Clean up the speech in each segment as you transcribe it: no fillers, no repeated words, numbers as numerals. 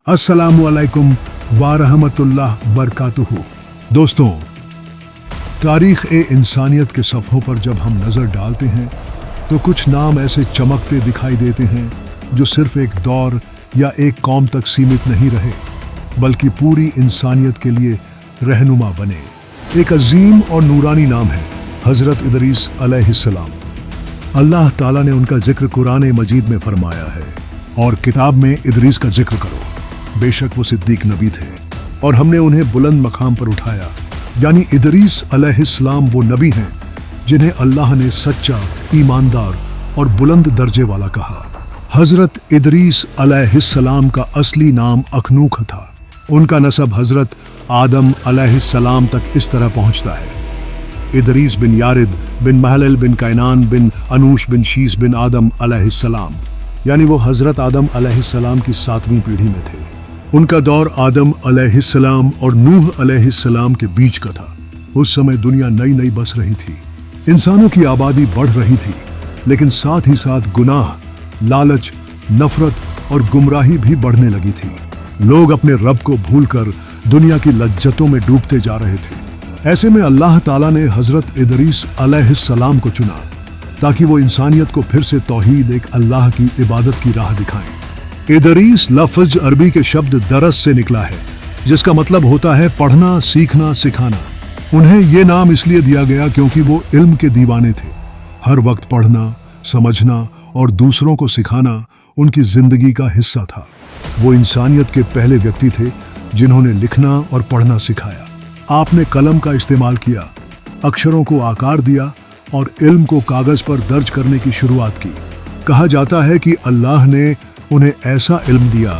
अस्सलामु अलैकुम व रहमतुल्लाह बरकातुहू। दोस्तों, तारीख़-ए-इंसानियत के सफ़हों पर जब हम नज़र डालते हैं तो कुछ नाम ऐसे चमकते दिखाई देते हैं जो सिर्फ़ एक दौर या एक कौम तक सीमित नहीं रहे, बल्कि पूरी इंसानियत के लिए रहनुमा बने। एक अजीम और नूरानी नाम है हज़रत इदरीस अलैहिस्सलाम। अल्लाह ताला ने उनका जिक्र कुरान मजीद में फरमाया है और किताब में इदरीस का जिक्र करो, बेशक वो सिद्दीक नबी थे और हमने उन्हें बुलंद मकाम पर उठाया। यानी इदरीस अलैहिस्सलाम वो नबी हैं जिन्हें अल्लाह ने सच्चा, ईमानदार और बुलंद दर्जे वाला कहा। हजरत इदरीस अलैहिस्सलाम का असली नाम अखनूख था। उनका नसब हजरत आदम अलैहिस्सलाम तक इस तरह पहुंचता है। इदरीस बिन यारिद बिन महलल बिन कैनान बिन अनूश बिन शीस बिन आदम अलैहिस्सलाम, यानी वो हजरत आदम अलैहिस्सलाम की 7वीं पीढ़ी में थे। उनका दौर आदम अलैहिस्सलाम और नूह अलैहिस्सलाम के बीच का था। उस समय दुनिया नई नई बस रही थी, इंसानों की आबादी बढ़ रही थी, लेकिन साथ ही साथ गुनाह, लालच, नफरत और गुमराही भी बढ़ने लगी थी। लोग अपने रब को भूलकर दुनिया की लज्जतों में डूबते जा रहे थे। ऐसे में अल्लाह ताला ने हजरत इदरीस अलैहिस्सलाम को चुना ताकि वो इंसानियत को फिर से तौहीद, एक अल्लाह की इबादत की राह दिखाएं। इदरीस लफ्ज अरबी के शब्द दरस से निकला है, जिसका मतलब होता है पढ़ना, सीखना, सिखाना। उन्हें ये नाम इसलिए दिया गया क्योंकि वो इल्म के दीवाने थे। हर वक्त पढ़ना, समझना और दूसरों को सिखाना उनकी जिंदगी का हिस्सा था। वो इंसानियत के पहले व्यक्ति थे जिन्होंने लिखना और पढ़ना सिखाया। आपने कलम का इस्तेमाल किया, अक्षरों को आकार दिया और इल्म को कागज पर दर्ज करने की शुरुआत की। कहा जाता है कि अल्लाह ने उन्हें ऐसा इल्म दिया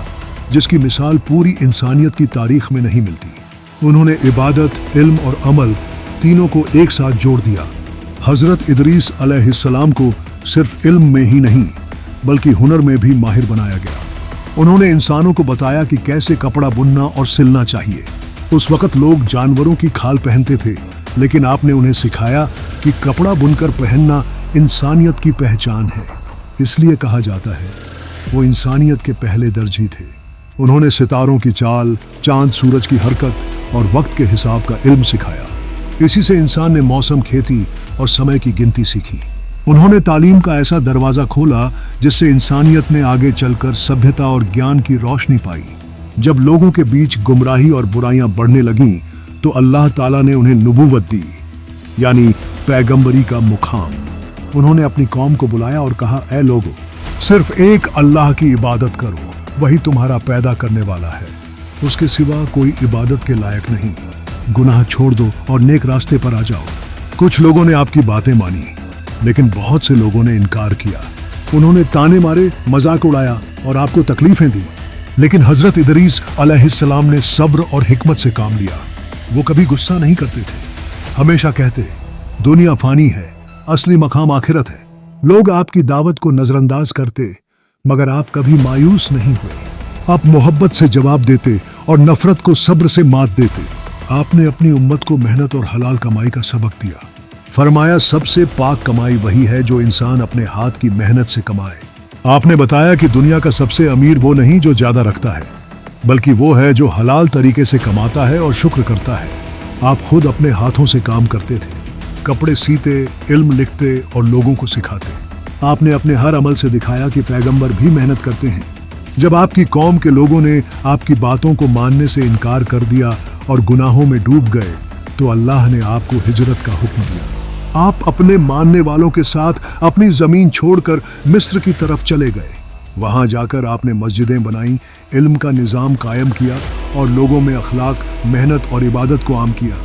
जिसकी मिसाल पूरी इंसानियत की तारीख में नहीं मिलती। उन्होंने इबादत, इल्म और अमल तीनों को एक साथ जोड़ दिया। हजरत इदरीस अलैहिस्सलाम को सिर्फ इल्म में ही नहीं बल्कि हुनर में भी माहिर बनाया गया। उन्होंने इंसानों को बताया कि कैसे कपड़ा बुनना और सिलना चाहिए। उस वक्त लोग जानवरों की खाल पहनते थे, लेकिन आपने उन्हें सिखाया कि कपड़ा बुनकर पहनना इंसानियत की पहचान है। इसलिए कहा जाता है वो इंसानियत के पहले दर्जी थे। उन्होंने सितारों की चाल, चांद सूरज की हरकत और वक्त के हिसाब का इल्म सिखाया। इसी से इंसान ने मौसम, खेती और समय की गिनती सीखी। उन्होंने तालीम का ऐसा दरवाज़ा खोला जिससे इंसानियत ने आगे चलकर सभ्यता और ज्ञान की रोशनी पाई। जब लोगों के बीच गुमराही और बुराइयां बढ़ने लगीं तो अल्लाह ताला ने उन्हें नबूवत दी, यानी पैगंबरी का मुकाम। उन्होंने अपनी कौम को बुलाया और कहा, ऐ लोगो, सिर्फ एक अल्लाह की इबादत करो, वही तुम्हारा पैदा करने वाला है। उसके सिवा कोई इबादत के लायक नहीं। गुनाह छोड़ दो और नेक रास्ते पर आ जाओ। कुछ लोगों ने आपकी बातें मानी, लेकिन बहुत से लोगों ने इनकार किया। उन्होंने ताने मारे, मजाक उड़ाया और आपको तकलीफें दी। लेकिन हजरत इदरीस अलैहिस्सलाम ने सब्र और हिकमत से काम लिया। वो कभी गुस्सा नहीं करते थे। हमेशा कहते, दुनिया फानी है, असली मकाम आखिरत है। लोग आपकी दावत को नजरअंदाज करते, मगर आप कभी मायूस नहीं हुए। आप मोहब्बत से जवाब देते और नफरत को सब्र से मात देते। आपने अपनी उम्मत को मेहनत और हलाल कमाई का सबक दिया। फरमाया, सबसे पाक कमाई वही है जो इंसान अपने हाथ की मेहनत से कमाए। आपने बताया कि दुनिया का सबसे अमीर वो नहीं जो ज्यादा रखता है, बल्कि वो है जो हलाल तरीके से कमाता है और शुक्र करता है। आप खुद अपने हाथों से काम करते थे, कपड़े सीते, इल्म लिखते और लोगों को सिखाते। आपने अपने हर अमल से दिखाया कि पैगंबर भी मेहनत करते हैं। जब आपकी कौम के लोगों ने आपकी बातों को मानने से इनकार कर दिया और गुनाहों में डूब गए तो अल्लाह ने आपको हिजरत का हुक्म दिया। आप अपने मानने वालों के साथ अपनी जमीन छोड़कर मिस्र की तरफ चले गए। वहां जाकर आपने मस्जिदें बनाई, इल्म का निज़ाम कायम किया और लोगों में अखलाक, मेहनत और इबादत को आम किया।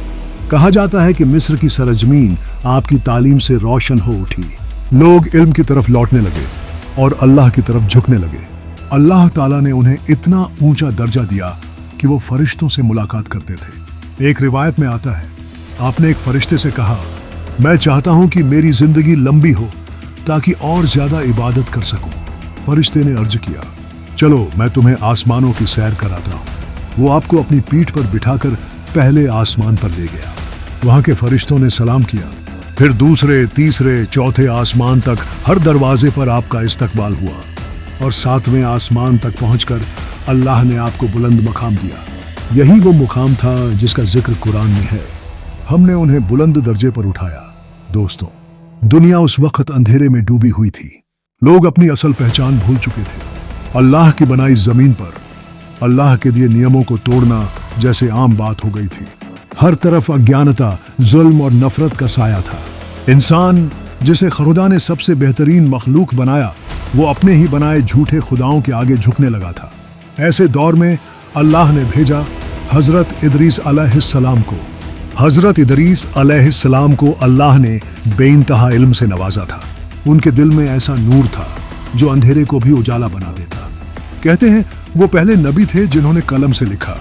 कहा जाता है कि मिस्र की सरजमीन आपकी तालीम से रोशन हो उठी। लोग इल्म की तरफ लौटने लगे और अल्लाह की तरफ झुकने लगे। अल्लाह ताला ने उन्हें इतना ऊंचा दर्जा दिया कि वो फरिश्तों से मुलाकात करते थे। एक रिवायत में आता है, आपने एक फरिश्ते से कहा, मैं चाहता हूं कि मेरी जिंदगी लंबी हो ताकि और ज्यादा इबादत कर सकूं। फरिश्ते ने अर्ज किया, चलो मैं तुम्हें आसमानों की सैर कराता हूं। वो आपको अपनी पीठ पर बिठाकर पहले आसमान पर ले गया। वहां के फरिश्तों ने सलाम किया। फिर दूसरे, तीसरे, चौथे आसमान तक हर दरवाजे पर आपका इस्तकबाल हुआ और 7वें आसमान तक पहुंचकर अल्लाह ने आपको बुलंद मकाम दिया। यही वो मुकाम था जिसका जिक्र कुरान में है। हमने उन्हें बुलंद दर्जे पर उठाया। दोस्तों, दुनिया उस वक्त अंधेरे में डूबी हुई थी। लोग अपनी असल पहचान भूल चुके थे। अल्लाह की बनाई जमीन पर अल्लाह के दिए नियमों को तोड़ना जैसे आम बात हो गई थी। हर तरफ अज्ञानता, जुल्म और नफरत का साया था। इंसान जिसे खुदा ने सबसे बेहतरीन मखलूक बनाया, वो अपने ही बनाए झूठे खुदाओं के आगे झुकने लगा था। ऐसे दौर में अल्लाह ने भेजा हजरत इदरीस अलैहिस्सलाम को। हजरत इदरीस अलैहिस्सलाम को अल्लाह ने बेइंतहा इल्म से नवाजा था। उनके दिल में ऐसा नूर था जो अंधेरे को भी उजाला बना देता। कहते हैं वो पहले नबी थे जिन्होंने कलम से लिखा।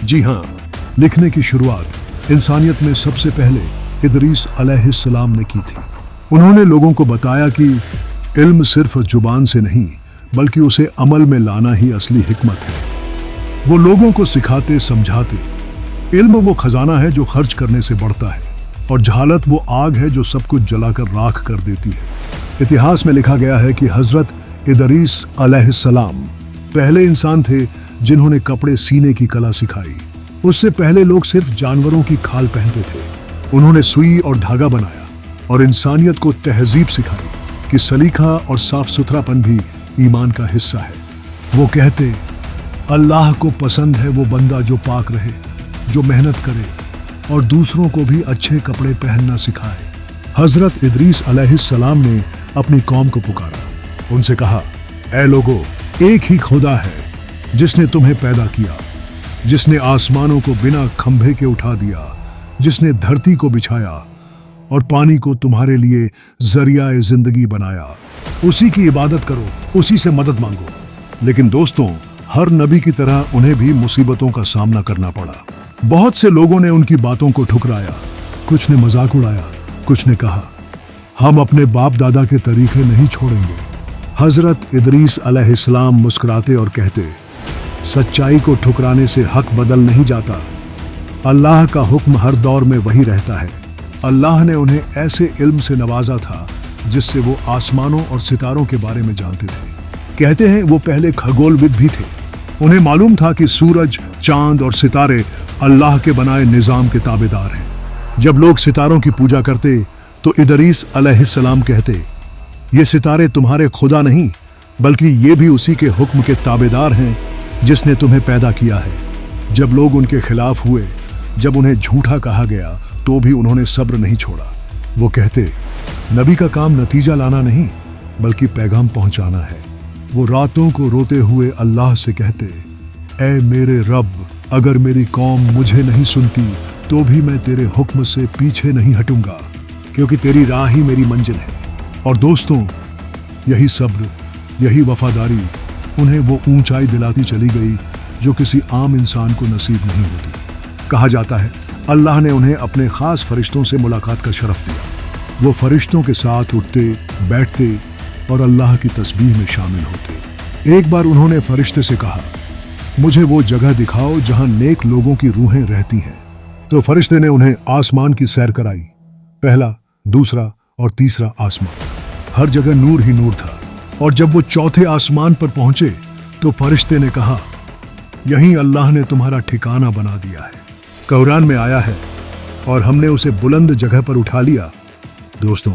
जी हाँ, लिखने की शुरुआत इंसानियत में सबसे पहले इदरीस अलैहिस्सलाम ने की थी। उन्होंने लोगों को बताया कि इल्म सिर्फ जुबान से नहीं बल्कि उसे अमल में लाना ही असली हिकमत है। वो लोगों को सिखाते, समझाते। इल्म वो खजाना है जो खर्च करने से बढ़ता है, और जहालत वो आग है जो सब कुछ जलाकर राख कर देती है। इतिहास में लिखा गया है कि हजरत इदरीस अलैहिस्सलाम पहले इंसान थे जिन्होंने कपड़े सीने की कला सिखाई। उससे पहले लोग सिर्फ जानवरों की खाल पहनते थे। उन्होंने सुई और धागा बनाया और इंसानियत को तहजीब सिखाई कि सलीका और साफ सुथरापन भी ईमान का हिस्सा है। वो कहते, अल्लाह को पसंद है वो बंदा जो पाक रहे, जो मेहनत करे और दूसरों को भी अच्छे कपड़े पहनना सिखाए। हजरत इदरीस अलैहिस्सलाम ने अपनी कौम को पुकारा। उनसे कहा, ऐ लोगो, एक ही खुदा है जिसने तुम्हें पैदा किया, जिसने आसमानों को बिना खंभे के उठा दिया, जिसने धरती को बिछाया और पानी को तुम्हारे लिए जरिया जिंदगी बनाया। उसी की इबादत करो, उसी से मदद मांगो। लेकिन दोस्तों, हर नबी की तरह उन्हें भी मुसीबतों का सामना करना पड़ा। बहुत से लोगों ने उनकी बातों को ठुकराया। कुछ ने मजाक उड़ाया, कुछ ने कहा, हम अपने बाप दादा के तरीके नहीं छोड़ेंगे। हजरत इदरीस अलैहिस्सलाम मुस्कुराते और कहते, सच्चाई को ठुकराने से हक बदल नहीं जाता। अल्लाह का हुक्म हर दौर में वही रहता है। अल्लाह ने उन्हें ऐसे इल्म से नवाजा था जिससे वो आसमानों और सितारों के बारे में जानते थे। कहते हैं वो पहले खगोलविद भी थे। उन्हें मालूम था कि सूरज, चांद और सितारे अल्लाह के बनाए निजाम के ताबेदार हैं। जब लोग सितारों की पूजा करते तो इदरीस अलैहिस्सलाम कहते, ये सितारे तुम्हारे खुदा नहीं बल्कि ये भी उसी के हुक्म के ताबेदार हैं जिसने तुम्हें पैदा किया है। जब लोग उनके खिलाफ हुए, जब उन्हें झूठा कहा गया, तो भी उन्होंने सब्र नहीं छोड़ा। वो कहते, नबी का काम नतीजा लाना नहीं बल्कि पैगाम पहुंचाना है। वो रातों को रोते हुए अल्लाह से कहते, ऐ मेरे रब, अगर मेरी कौम मुझे नहीं सुनती तो भी मैं तेरे हुक्म से पीछे नहीं हटूंगा, क्योंकि तेरी राह ही मेरी मंजिल है। और दोस्तों, यही सब्र, यही वफादारी उन्हें वो ऊंचाई दिलाती चली गई जो किसी आम इंसान को नसीब नहीं होती। कहा जाता है अल्लाह ने उन्हें अपने खास फरिश्तों से मुलाकात का शरफ दिया। वो फरिश्तों के साथ उठते, बैठते और अल्लाह की तस्बीह में शामिल होते। एक बार उन्होंने फरिश्ते से कहा, मुझे वो जगह दिखाओ जहां नेक लोगों की रूहें रहती हैं। तो फरिश्ते ने उन्हें आसमान की सैर कराई। पहला, दूसरा और तीसरा आसमान, हर जगह नूर ही नूर था। और जब वो चौथे आसमान पर पहुंचे तो फरिश्ते ने कहा, यहीं अल्लाह ने तुम्हारा ठिकाना बना दिया है। कुरान में आया है और हमने उसे बुलंद जगह पर उठा लिया। दोस्तों,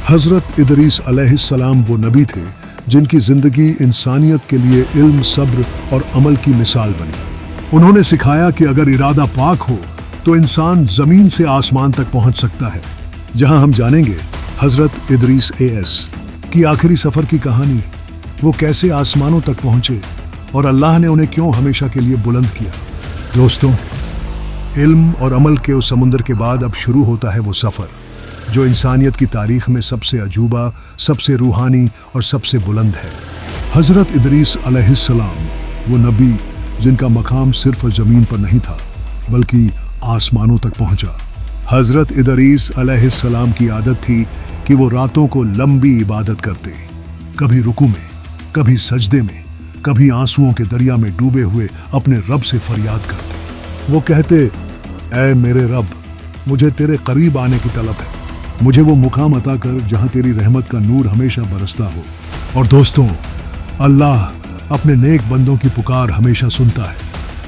हजरत इदरीस अलैहिस्सलाम वो नबी थे जिनकी जिंदगी इंसानियत के लिए इल्म, सब्र और अमल की मिसाल बनी। उन्होंने सिखाया कि अगर इरादा पाक हो तो इंसान जमीन से आसमान तक पहुंच सकता है। जहां हम जानेंगे हजरत इदरीस एएस की आखिरी सफर की कहानी, वो कैसे आसमानों तक पहुंचे और अल्लाह ने उन्हें क्यों हमेशा के लिए बुलंद किया। दोस्तों, इल्म और अमल के उस समुंदर के बाद अब शुरू होता है वो सफर जो इंसानियत की तारीख में सबसे अजूबा, सबसे रूहानी और सबसे बुलंद है। हजरत इदरीस अलैहिस्सलाम वो नबी जिनका मकाम सिर्फ ज़मीन पर नहीं था बल्कि आसमानों तक पहुंचा। हजरत इदरीस अलैहिस्सलाम की आदत थी कि वो रातों को लंबी इबादत करते, कभी रुकू में, कभी सजदे में, कभी आंसुओं के दरिया में डूबे हुए अपने रब से फरियाद करते। वो कहते, ऐ मेरे रब, मुझे तेरे करीब आने की तलब है। मुझे वो मुकाम अता कर जहां तेरी रहमत का नूर हमेशा बरसता हो। और दोस्तों, अल्लाह अपने नेक बंदों की पुकार हमेशा सुनता है।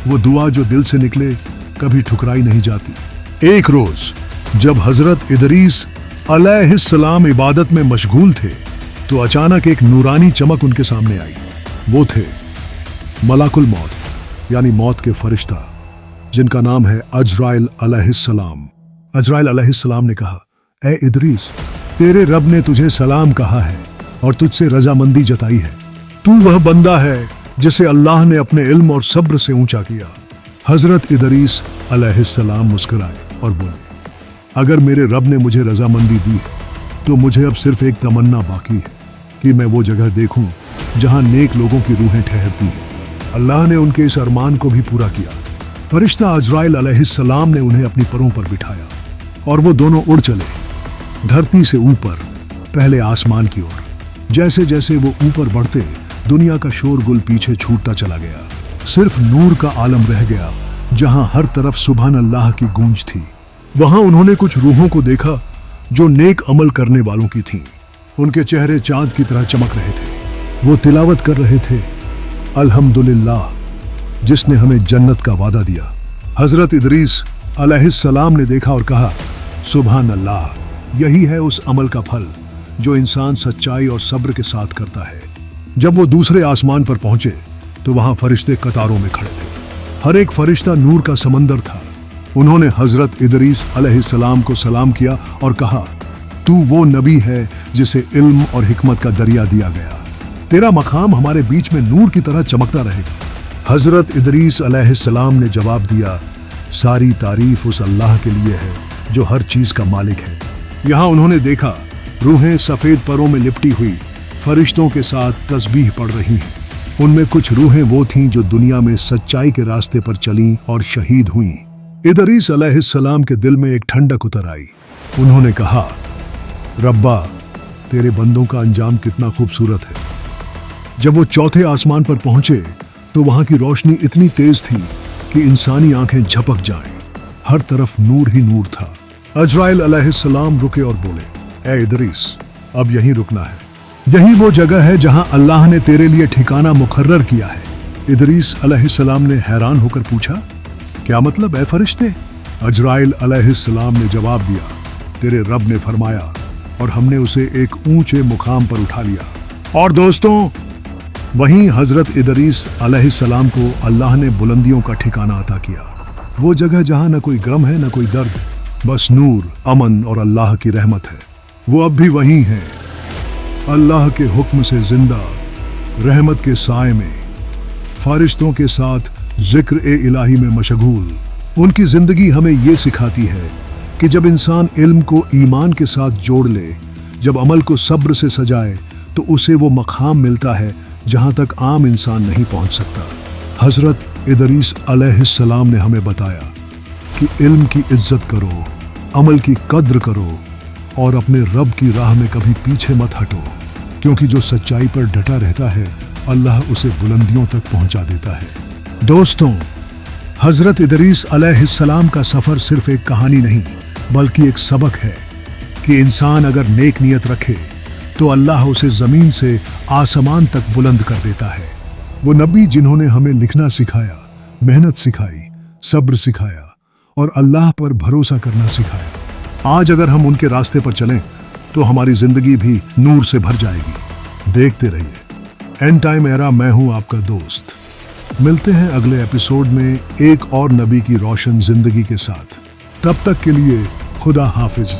वो दुआ जो दिल से निकले कभी ठुकराई नहीं जाती। एक रोज जब हजरत इदरीस अलैहिस्सलाम इबादत में मशगूल थे तो अचानक एक नूरानी चमक उनके सामने आई। वो थे मलाकुल मौत यानी मौत के फरिश्ता, जिनका नाम है अजराइल अलैहिस्सलाम। अजराइल अलैहिस्सलाम ने कहा, ए इदरीस, तेरे रब ने तुझे सलाम कहा है और तुझसे रजामंदी जताई है। तू वह बंदा है जिसे अल्लाह ने अपने इल्म और सब्र से ऊंचा किया। हजरत इदरीस अलैहिस्सलाम मुस्कुराए और बोले, अगर मेरे रब ने मुझे रजामंदी दी है तो मुझे अब सिर्फ एक तमन्ना बाकी है कि मैं वो जगह देखूं जहां नेक लोगों की रूहें ठहरती हैं। अल्लाह ने उनके इस अरमान को भी पूरा किया। फरिश्ता अजराइल अलैहिस्सलाम ने उन्हें अपनी परों पर बिठाया और वो दोनों उड़ चले, धरती से ऊपर, पहले आसमान की ओर। जैसे जैसे वो ऊपर बढ़ते, दुनिया का शोरगुल पीछे छूटता चला गया। सिर्फ नूर का आलम रह गया, जहां हर तरफ सुभान अल्लाह की गूंज थी। वहां उन्होंने कुछ रूहों को देखा जो नेक अमल करने वालों की थीं। उनके चेहरे चांद की तरह चमक रहे थे। वो तिलावत कर रहे थे, अल्हम्दुलिल्लाह जिसने हमें जन्नत का वादा दिया। हजरत इदरीस अलैहिस्सलाम ने देखा और कहा, सुभान अल्लाह, यही है उस अमल का फल जो इंसान सच्चाई और सब्र के साथ करता है। जब वो दूसरे आसमान पर पहुंचे तो वहां फरिश्ते कतारों में खड़े थे। हर एक फरिश्ता नूर का समंदर था। उन्होंने हजरत इदरीस अलैहिस्सलाम को सलाम किया और कहा, तू वो नबी है जिसे इल्म और हिकमत का दरिया दिया गया। तेरा मकाम हमारे बीच में नूर की तरह चमकता रहेगा। हजरत इदरीस अलैहिस्सलाम ने जवाब दिया, सारी तारीफ उस अल्लाह के लिए है जो हर चीज का मालिक है। यहाँ उन्होंने देखा, रूहें सफेद परों में लिपटी हुई फरिश्तों के साथ तस्बीह पढ़ रही हैं। उनमें कुछ रूहें वो थीं जो दुनिया में सच्चाई के रास्ते पर चलीं और शहीद हुईं। इदरीस अलैहिस्सलाम के दिल में एक ठंडक उतर आई। उन्होंने कहा, रब्बा, तेरे बंदों का अंजाम कितना खूबसूरत है। जब वो चौथे आसमान पर पहुंचे तो वहां की रोशनी इतनी तेज थी कि इंसानी आंखें झपक जाएं। हर तरफ नूर ही नूर था। अजराइल अलैहिस्सलाम रुके और बोले, ए इदरीस, अब यहीं रुकना है। यही वो जगह है जहां अल्लाह ने तेरे लिए ठिकाना मुकर्रर किया है। इदरीस अलैहिस्सलाम ने हैरान होकर पूछा, क्या मतलब है फरिश्ते? अजराइल अलैहिस्सलाम ने जवाब दिया, तेरे रब ने फरमाया और हमने उसे एक ऊंचे मुकाम पर उठा लिया। और दोस्तों, वहीं हजरत इदरीस अलैहिस्सलाम को अल्लाह ने बुलंदियों का ठिकाना अता किया। वो जगह जहां न कोई गम है न कोई दर्द, बस नूर, अमन और अल्लाह की रहमत है। वो अब भी वहीं हैं, अल्लाह के हुक्म से जिंदा, रहमत के साए में, फारिश्तों के साथ जिक्र ए इलाही में मशगूल। उनकी जिंदगी हमें ये सिखाती है कि जब इंसान इल्म को ईमान के साथ जोड़ ले, जब अमल को सब्र से सजाए, तो उसे वो मकाम मिलता है जहां तक आम इंसान नहीं पहुंच सकता। हजरत इदरीस अलैहिस्सलाम ने हमें बताया कि इल्म की इज्जत करो, अमल की कद्र करो और अपने रब की राह में कभी पीछे मत हटो, क्योंकि जो सच्चाई पर डटा रहता है अल्लाह उसे बुलंदियों तक पहुंचा देता है। दोस्तों, हजरत इदरीस अलैहिस्सलाम का सफर सिर्फ एक कहानी नहीं बल्कि एक सबक है कि इंसान अगर नेक नियत रखे तो अल्लाह उसे जमीन से आसमान तक बुलंद कर देता है। वो नबी जिन्होंने हमें लिखना सिखाया, मेहनत सिखाई, सब्र सिखाया और अल्लाह पर भरोसा करना सिखाया। आज अगर हम उनके रास्ते पर चलें तो हमारी जिंदगी भी नूर से भर जाएगी। देखते रहिए एंड टाइम एरा। मैं हूं आपका दोस्त। मिलते हैं अगले एपिसोड में एक और नबी की रोशन जिंदगी के साथ। तब तक के लिए खुदा हाफिज।